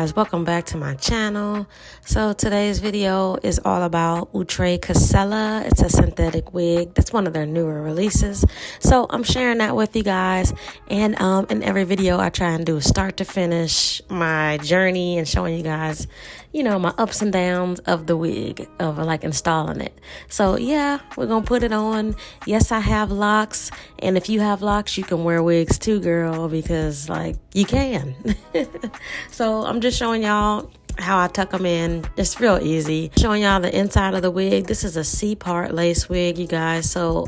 guys, welcome back to my channel. So today's video is all about Outre Casella. It's a synthetic wig. That's one of their newer releases. So I'm sharing that with you guys. And in every video I try and do start to finish my journey and showing you guys, you know, my ups and downs of the wig, of like installing it. So yeah, we're gonna put it on. Yes, I have locks, and if you have locks, you can wear wigs too, girl, because like you can. So I'm just showing y'all how I tuck them in. It's real easy. Showing y'all the inside of the wig. This is a C-part lace wig, you guys. So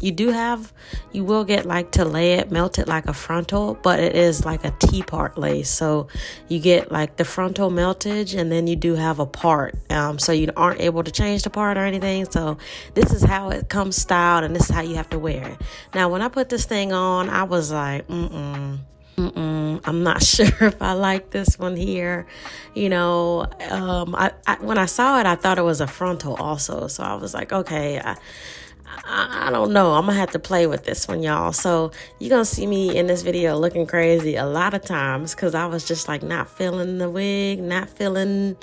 you will get like to lay it, melt it like a frontal, but it is like a T-part lace. So you get like the frontal meltage, and then you do have a part. So you aren't able to change the part or anything. So this is how it comes styled, and this is how you have to wear it. Now, when I put this thing on, I was like, I'm not sure if I like this one here. You know, when I saw it, I thought it was a frontal also. So I was like, okay, I don't know. I'm gonna have to play with this one, y'all. So you're gonna see me in this video looking crazy a lot of times because I was just like not feeling the wig, not feeling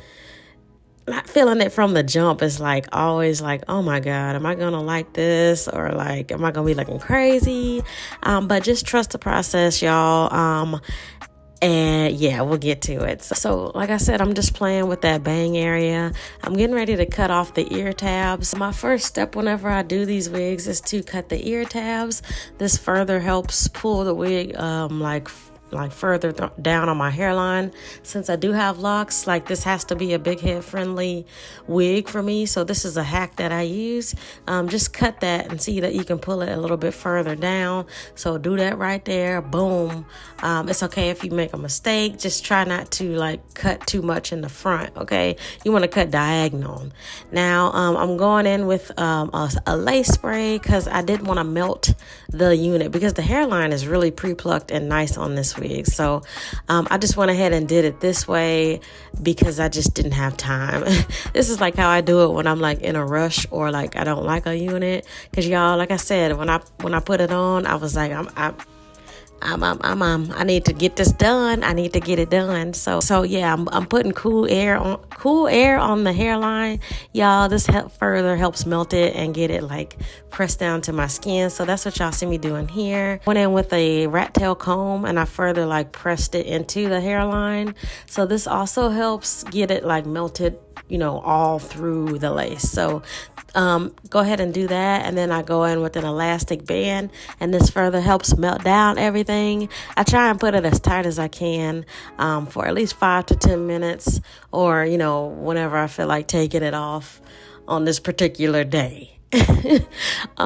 it from the jump. Is like always like, oh my God, am I gonna like this, or like am I gonna be looking crazy? But just trust the process, y'all. And yeah, we'll get to it. So like I said, I'm just playing with that bang area. I'm getting ready to cut off the ear tabs. My first step whenever I do these wigs is to cut the ear tabs. This further helps pull the wig like further down on my hairline. Since I do have locks, like this has to be a big head friendly wig for me. So this is a hack that I use. Just cut that and see that you can pull it a little bit further down. So do that right there. Boom. It's okay if you make a mistake. Just try not to like cut too much in the front. Okay. You want to cut diagonal. Now, I'm going in with a lace spray because I did want to melt the unit because the hairline is really pre-plucked and nice on this wig. So I just went ahead and did it this way because I just didn't have time. This is like how I do it when I'm like in a rush or like I don't like a unit. Because y'all, like I said, when I put it on, I was like, I need to get this done. I need to get it done. So yeah, I'm putting cool air on the hairline, y'all. This further helps melt it and get it like pressed down to my skin. So that's what y'all see me doing here. Went in with a rat tail comb and I further like pressed it into the hairline. So this also helps get it like melted, you know, all through the lace. So go ahead and do that, and then I go in with an elastic band, and this further helps melt down everything. I try and put it as tight as I can for at least 5 to 10 minutes, or you know, whenever I feel like taking it off on this particular day.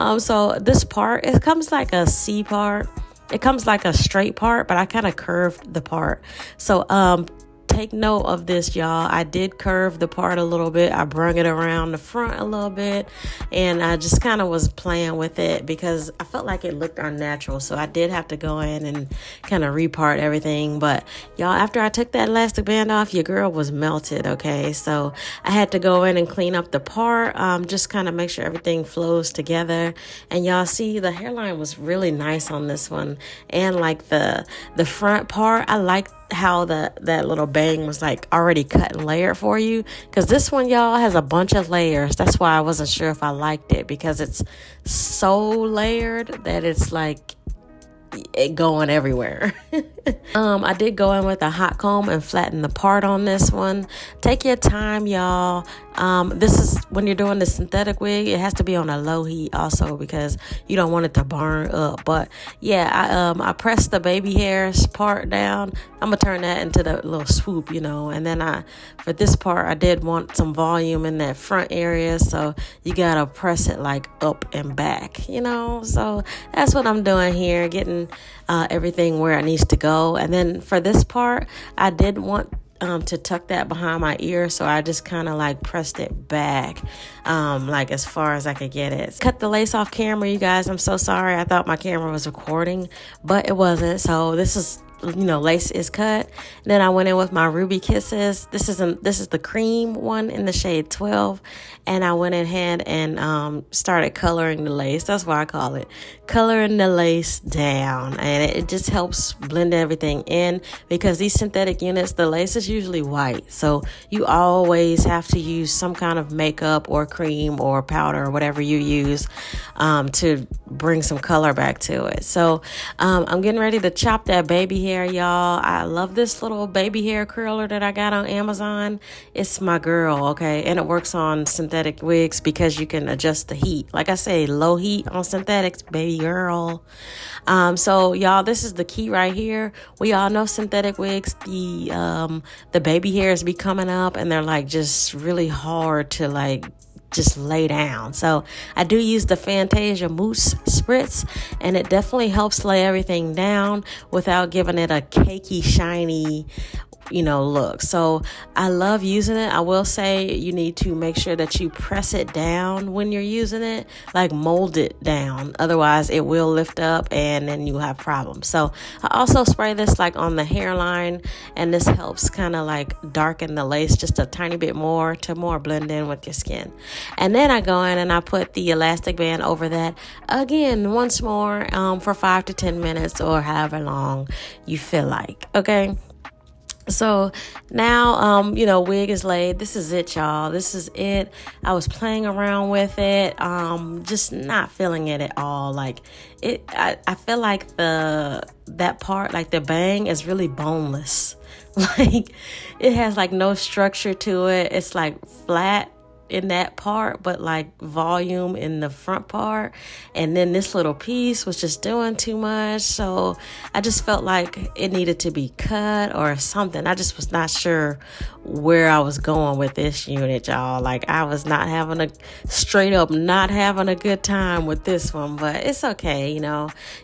So this part, it comes like a C part. It comes like a straight part, but I kind of curved the part. So take note of this, y'all. I did curve the part a little bit. I brung it around the front a little bit, and I just kind of was playing with it because I felt like it looked unnatural. So I did have to go in and kind of repart everything. But y'all, after I took that elastic band off, your girl was melted. Okay, so I had to go in and clean up the part, just kind of make sure everything flows together. And y'all see the hairline was really nice on this one, and like the front part, I like how that little bang was like already cut and layered for you, because this one, y'all, has a bunch of layers. That's why I wasn't sure if I liked it, because it's so layered that it's like it going everywhere. I did go in with a hot comb and flatten the part on this one. Take your time, y'all. This is when you're doing the synthetic wig, it has to be on a low heat also because you don't want it to burn up. But yeah, I pressed the baby hairs part down. I'm gonna turn that into the little swoop, you know, and then for this part, I did want some volume in that front area, so you gotta press it like up and back, you know. So that's what I'm doing here, getting everything where it needs to go. And then for this part, I did want to tuck that behind my ear, so I just kind of like pressed it back like as far as I could get it. Cut the lace off camera, you guys. I'm so sorry. I thought my camera was recording, but it wasn't. So this is lace is cut. Then I went in with my Ruby Kisses. This is the cream one in the shade 12, and I went ahead and started coloring the lace. That's why I call it coloring the lace down, and it just helps blend everything in, because these synthetic units, the lace is usually white, so you always have to use some kind of makeup or cream or powder or whatever you use to bring some color back to it. So I'm getting ready to chop that baby hair, y'all. I love this little baby hair curler that I got on Amazon. It's my girl, okay? And it works on synthetic wigs because you can adjust the heat. Like I say, low heat on synthetics, baby girl. So y'all, this is the key right here. We all know synthetic wigs, the baby hairs be coming up and they're like just really hard to like just lay down. So I do use the Fantasia Mousse Spritz, and it definitely helps lay everything down without giving it a cakey, shiny look. So I love using it. I will say you need to make sure that you press it down when you're using it, like mold it down. Otherwise it will lift up and then you have problems. So I also spray this like on the hairline, and this helps kind of like darken the lace just a tiny bit more to more blend in with your skin. And then I go in and I put the elastic band over that again once more for 5 to 10 minutes or however long you feel like. Okay. So now, wig is laid. This is it, y'all. This is it. I was playing around with it, just not feeling it at all. Like I feel like that part, like the bang, is really boneless. Like it has like no structure to it. It's like flat in that part, but like volume in the front part, and then this little piece was just doing too much. So I just felt like it needed to be cut or something. I just was not sure where I was going with this unit, y'all. Like I was not having a good time with this one, but it's okay.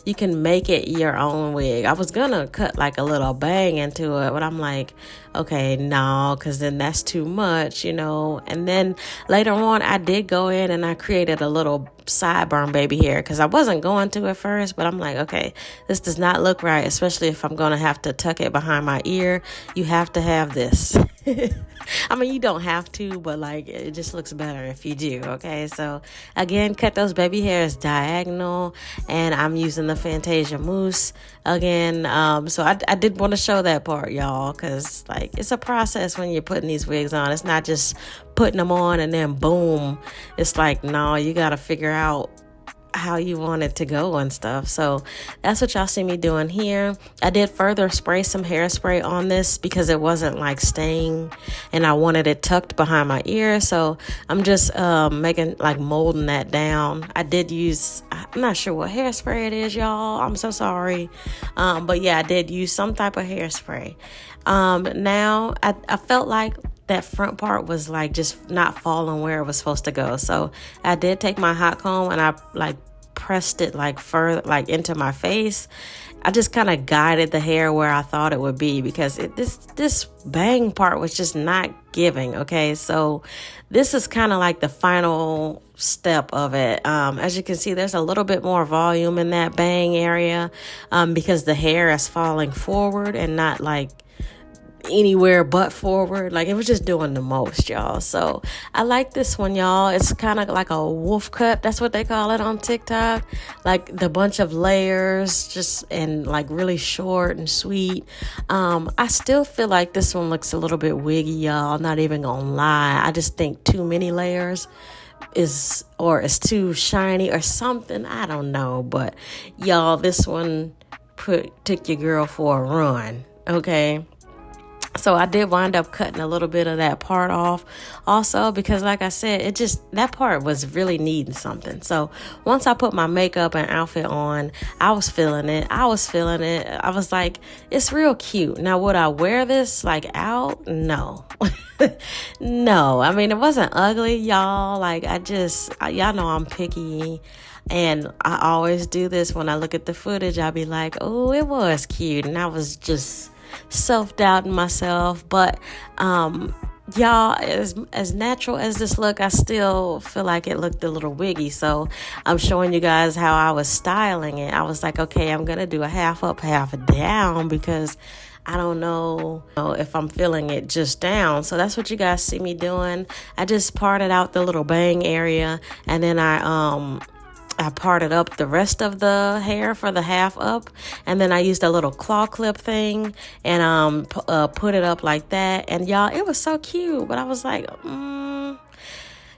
You can make it your own wig. I was gonna cut like a little bang into it, but I'm like, okay, no, because then that's too much, and then later on I did go in and I created a little sideburn baby hair, because I wasn't going to at first, but I'm like, okay, this does not look right, especially if I'm going to have to tuck it behind my ear. You have to have this. I mean, you don't have to, but like it just looks better if you do. Okay, so again, cut those baby hairs diagonal, and I'm using the Fantasia Mousse again. So I did want to show that part, y'all, because like it's a process when you're putting these wigs on. It's not just putting them on and then boom. It's like, no, you got to figure out how you want it to go and stuff. So that's what y'all see me doing here. I did further spray some hairspray on this because it wasn't like staying, and I wanted it tucked behind my ear. So I'm just molding that down. I did use, I'm not sure what hairspray it is, y'all. I'm so sorry. But yeah, I did use some type of hairspray. Now I felt like that front part was like just not falling where it was supposed to go. So I did take my hot comb and I like pressed it like further, like into my face. I just kind of guided the hair where I thought it would be, because this bang part was just not giving. Okay, so this is kind of like the final step of it. As you can see, there's a little bit more volume in that bang area because the hair is falling forward and not like anywhere but forward. Like it was just doing the most, y'all. So I like this one, y'all. It's kind of like a wolf cut. That's what they call it on TikTok. Like the bunch of layers, just and like really short and sweet. I still feel like this one looks a little bit wiggy, y'all. Not even gonna lie. I just think too many layers is too shiny or something. I don't know, but y'all, this one took your girl for a run. Okay. So I did wind up cutting a little bit of that part off also, because like I said, that part was really needing something. So once I put my makeup and outfit on, I was feeling it. I was like, it's real cute. Now, would I wear this like out? No. No. I mean, it wasn't ugly, y'all. Like y'all know I'm picky. And I always do this when I look at the footage. I'll be like, oh, it was cute. And I was just self-doubting myself, but y'all, as natural as this look, I still feel like it looked a little wiggy. So I'm showing you guys how I was styling it. I was like, okay, I'm gonna do a half up, half down, because I don't know if I'm feeling it just down. So that's what you guys see me doing. I just parted out the little bang area, and then I parted up the rest of the hair for the half up, and then I used a little claw clip thing and put it up like that. And y'all, it was so cute, but I was like,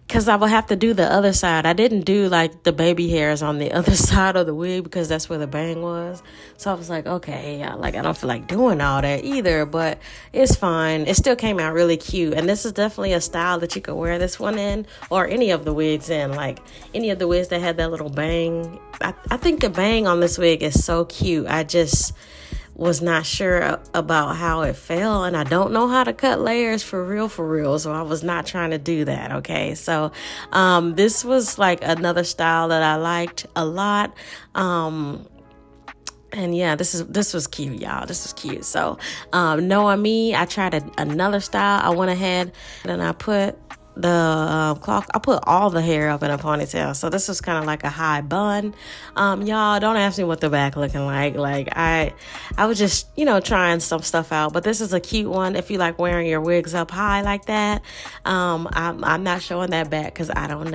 because I would have to do the other side. I didn't do like the baby hairs on the other side of the wig because that's where the bang was. So I was like, okay, I don't feel like doing all that either, but it's fine. It still came out really cute. And this is definitely a style that you could wear this one in, or any of the wigs in, like any of the wigs that had that little bang. I think the bang on this wig is so cute. I just was not sure about how it fell, and I don't know how to cut layers for real, so I was not trying to do that. Okay, so this was like another style that I liked a lot. And yeah, this was cute, y'all. This was cute. So knowing me, I tried another style. I went ahead and I put the cloth. I put all the hair up in a ponytail, so this was kind of like a high bun. Y'all, don't ask me what the back looking like. I was just trying some stuff out, but this is a cute one if you like wearing your wigs up high like that. I'm not showing that back because I don't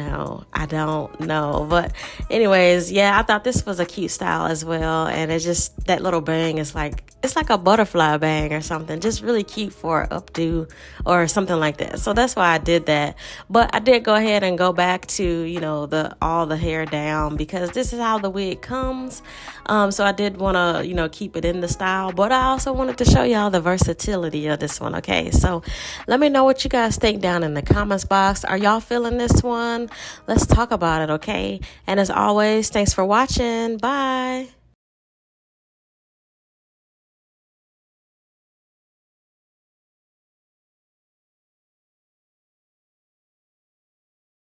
know, but anyways, yeah, I thought this was a cute style as well. And it's just that little bang is like, it's like a butterfly bang or something, just really cute for an updo or something like that. So that's why I did that. But I did go ahead and go back to all the hair down, because this is how the wig comes. So I did want to keep it in the style, but I also wanted to show y'all the versatility of this one. Okay, so let me know what you guys think down in the comments box. Are y'all feeling this one? Let's talk about it. Okay, and as always, thanks for watching. Bye.